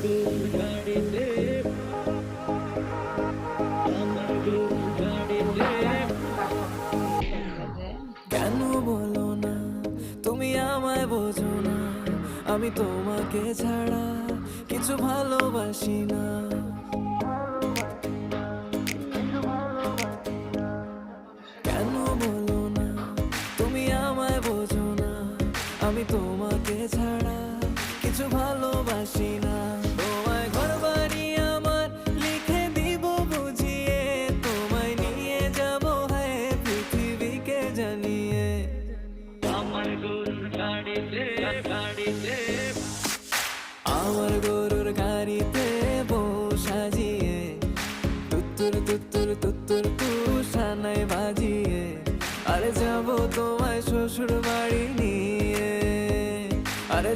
গরুর গাড়িতে, আমার গরুর গাড়িতে। কেন বলো না তুমি আমায় বোঝো না, আমি তোমাকে ছাড়া কিছু ভালোবাসি না। কেন বলো না তুমি আমায় বোঝো না, আমি তোমাকে ছাড়া কিছু ভালোবাসি না। তোমায় ঘর বাড়ি আমার লিখে দিব বুঝিয়ে, তোমায় নিয়ে যাব হ্যাঁ পৃথিবীকে জানিয়ে। আমার গরুর গাড়িতে, গাড়িতে। আমার